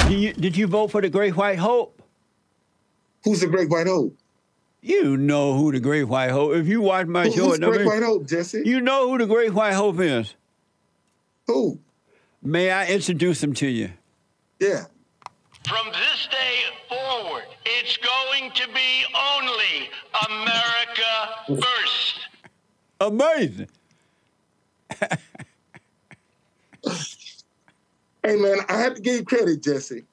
Did you vote for the Great White Hope? Who's the Great White Hope? You know who the Great White Hope. If you watch my show, who's the Great White Hope, Jesse? You know who the Great White Hope is. Who? May I introduce him to you? Yeah. From this day forward, it's going to be only America first. Amazing. Hey, man, I have to give you credit, Jesse.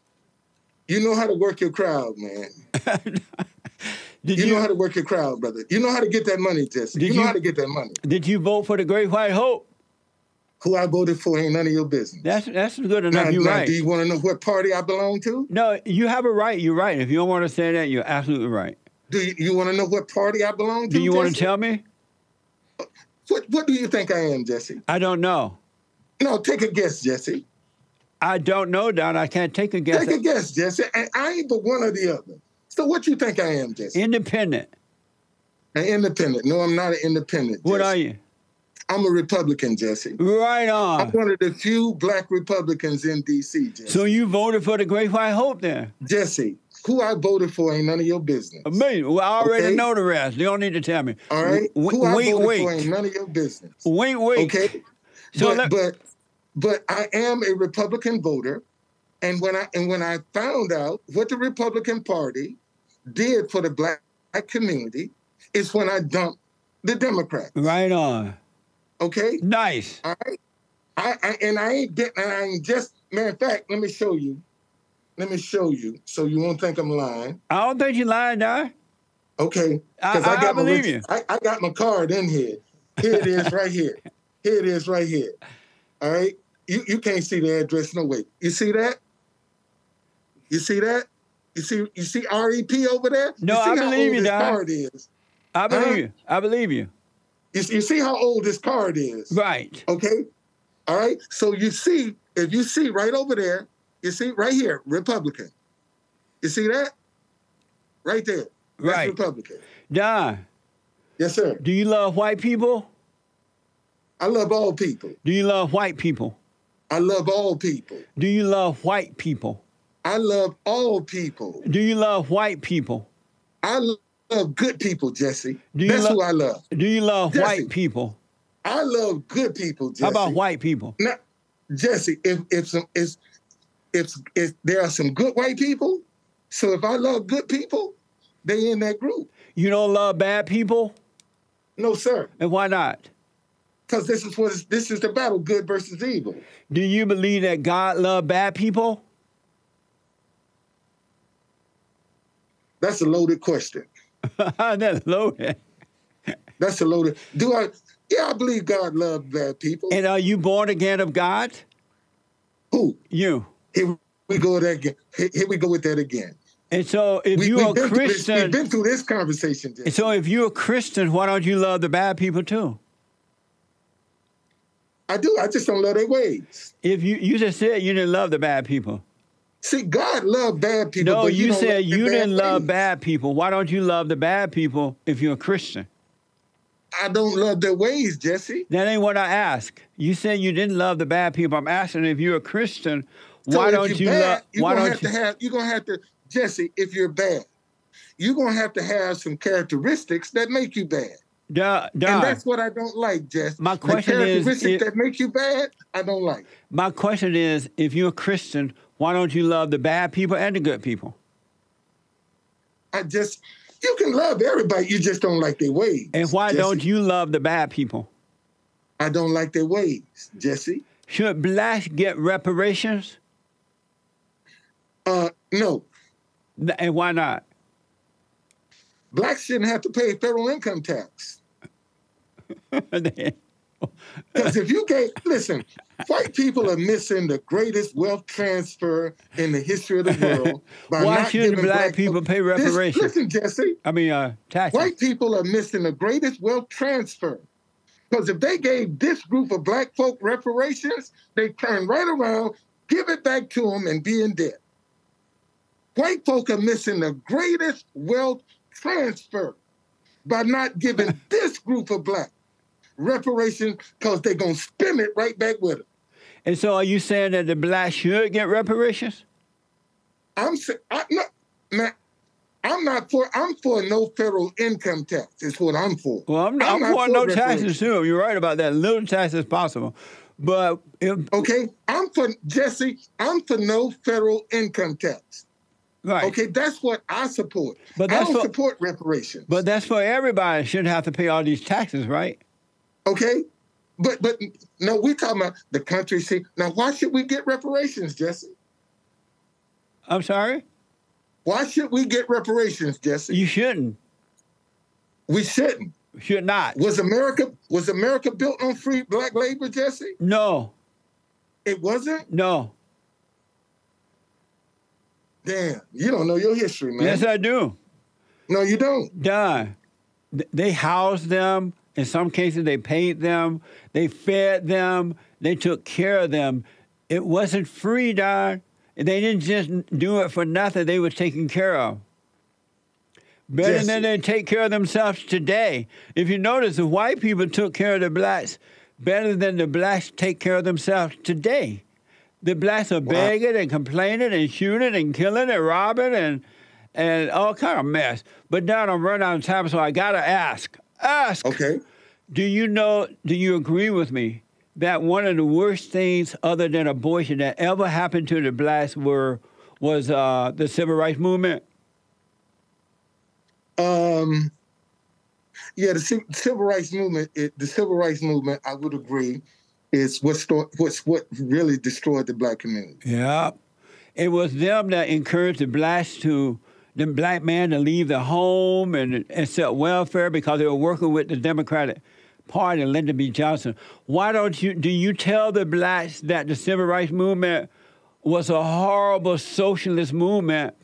You know how to work your crowd, man. You know how to work your crowd, brother. You know how to get that money, Jesse. You know how to get that money. Did you vote for the Great White Hope? Who I voted for ain't none of your business. That's good enough. You're right. Do you want to know what party I belong to? No, you have a right. You're right. If you don't want to say that, you're absolutely right. Do you want to know what party I belong to? Do you want to tell me? What do you think I am, Jesse? I don't know. No, take a guess, Jesse. I don't know, Don. I can't take a guess. Take a guess, Jesse. I ain't but one or the other. So what you think I am, Jesse? Independent. An independent. No, I'm not an independent, Jesse. What are you? I'm a Republican, Jesse. Right on. I'm one of the few black Republicans in D.C., Jesse. So you voted for the Great White Hope then? Jesse, who I voted for ain't none of your business. Amazing. Well, I already know the rest. You don't need to tell me. All right? Who I voted for ain't none of your business. Wink. Okay? So but I am a Republican voter, and when I found out what the Republican Party did for the black community, it's when I dumped the Democrats. Right on. Okay? Nice. All right? I ain't just, matter of fact, let me show you so you won't think I'm lying. I don't think you're lying, Don. Okay. I believe you. I got my card in here. Here it is right here. Here it is right here. All right? You can't see the address, no way. You see that? You see that? You see REP over there? No, I believe you, Don. Card is. I believe you. I believe you. You see how old this card is? Right. Okay? All right? So if you see right over there, you see right here, Republican. You see that? Right there. That's right. Republican. Don. Yes, sir. Do you love white people? I love all people. Do you love white people? I love all people. Do you love white people? I love all people. Do you love white people? I love good people, Jesse. That's who I love. Do you love Jesse, white people? I love good people, Jesse. How about white people? Now, Jesse, if there are some good white people, so if I love good people, they in that group. You don't love bad people? No, sir. And why not? Because this is the battle, good versus evil. Do you believe that God loves bad people? That's a loaded question. That's loaded. That's a loaded. Yeah, I believe God loves bad people. And are you born again of God? Who? You. Here we go with that again. Here we go with that again. And so if you're a Christian... We've been through this conversation. Jesse. And so if you're a Christian, why don't you love the bad people too? I do. I just don't love their ways. If you just said you didn't love the bad people. See, God loved bad people. No, but you said you didn't love ways. bad people. Why don't you love the bad people if you're a Christian? I don't love their ways, Jesse. That ain't what I asked. You said you didn't love the bad people. I'm asking if you're a Christian, why don't you love? Why don't you? You're gonna have to, Jesse. If you're bad, you're gonna have to have some characteristics that make you bad. Duh. And that's what I don't like, Jesse. My question is, characteristics that make you bad, I don't like. My question is, if you're a Christian, why don't you love the bad people and the good people? You can love everybody, you just don't like their ways. And why Jesse. don't you love the bad people? I don't like their ways, Jesse. Should blacks get reparations? No. And why not? Blacks shouldn't have to pay federal income tax. Because if you can't, listen, white people are missing the greatest wealth transfer in the history of the world. Why shouldn't black people pay reparations? Listen, Jesse. Taxes. White people are missing the greatest wealth transfer. Because if they gave this group of black folk reparations, they turn right around, give it back to them, and be in debt. White folk are missing the greatest wealth transfer by not giving this group of black reparations because they're going to spend it right back with them. And so are you saying that the blacks should get reparations? I'm not, man, I'm for no federal income tax. Is what I'm for. Well, I'm for no taxes too. You're right about that. Little tax is possible, but okay, I'm for no federal income tax. Right. Okay, that's what I support. But I don't support reparations. But that's for everybody. Shouldn't have to pay all these taxes, right? Okay, but no, we're talking about the country. See, now why should we get reparations, Jesse? I'm sorry? Why should we get reparations, Jesse? You shouldn't. We shouldn't. Should not. Was America built on free black labor, Jesse? No. It wasn't? No. Damn, you don't know your history, man. Yes, I do. No, you don't. Don, they housed them. In some cases, they paid them. They fed them. They took care of them. It wasn't free, Don. They didn't just do it for nothing. They were taken care of. Better than they take care of themselves today. If you notice, the white people took care of the blacks better than the blacks take care of themselves today. The blacks are begging and complaining and shooting and killing and robbing and all kind of mess. But now I'm running out of time, so I got to ask. Okay. Do you agree with me that one of the worst things other than abortion that ever happened to the blacks was the civil rights movement? Yeah, the civil rights movement, I would agree, is what really destroyed the black community. Yeah. It was them that encouraged the black man to leave the home and accept welfare because they were working with the Democratic Party and Lyndon B. Johnson. Do you tell the blacks that the civil rights movement was a horrible socialist movement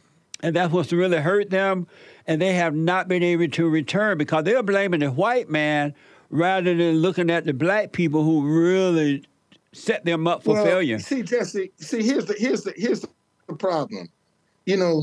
and that's what's really hurt them, and they have not been able to return because they're blaming the white man rather than looking at the black people who really set them up for failure? See, Jesse, here's the problem. You know,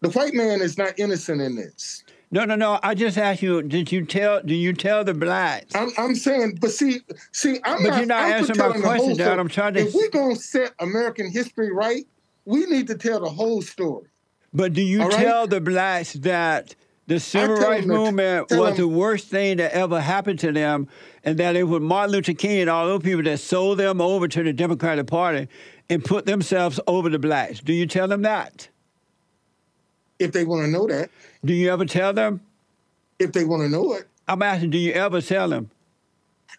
the white man is not innocent in this. No. I just asked you, do you tell the blacks? I'm saying, but you're not answering my question, Dad. I'm trying to. If we're going to set American history right, we need to tell the whole story. But do you tell the blacks that the civil rights movement was the worst thing that ever happened to them, and that it was Martin Luther King and all those people that sold them over to the Democratic Party and put themselves over the blacks? Do you tell them that? If they want to know that. Do you ever tell them? If they want to know it. I'm asking, do you ever tell them?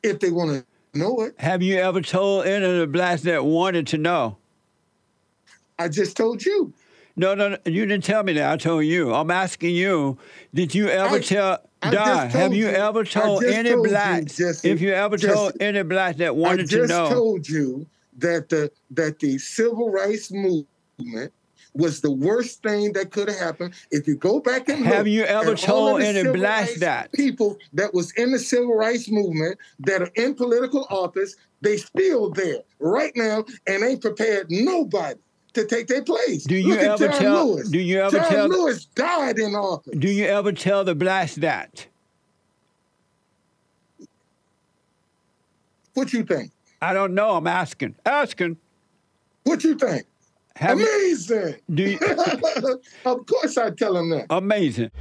If they want to know it. Have you ever told any of the blacks that wanted to know? I just told you. No, you didn't tell me that. I told you. I'm asking you, did you ever tell, Don, have you ever told any blacks, if you ever told any blacks that wanted to know? I just told you that the civil rights movement was the worst thing that could have happened. If you go back and look, have you ever told any blacks that? People that was in the civil rights movement that are in political office, they still there right now and ain't prepared nobody to take their place. Do you ever tell? Lewis. Do you ever tell? John Lewis died in office. Do you ever tell the blacks that? What you think? I don't know. I'm asking. What you think? Amazing. Do you? Of course I tell them that. Amazing.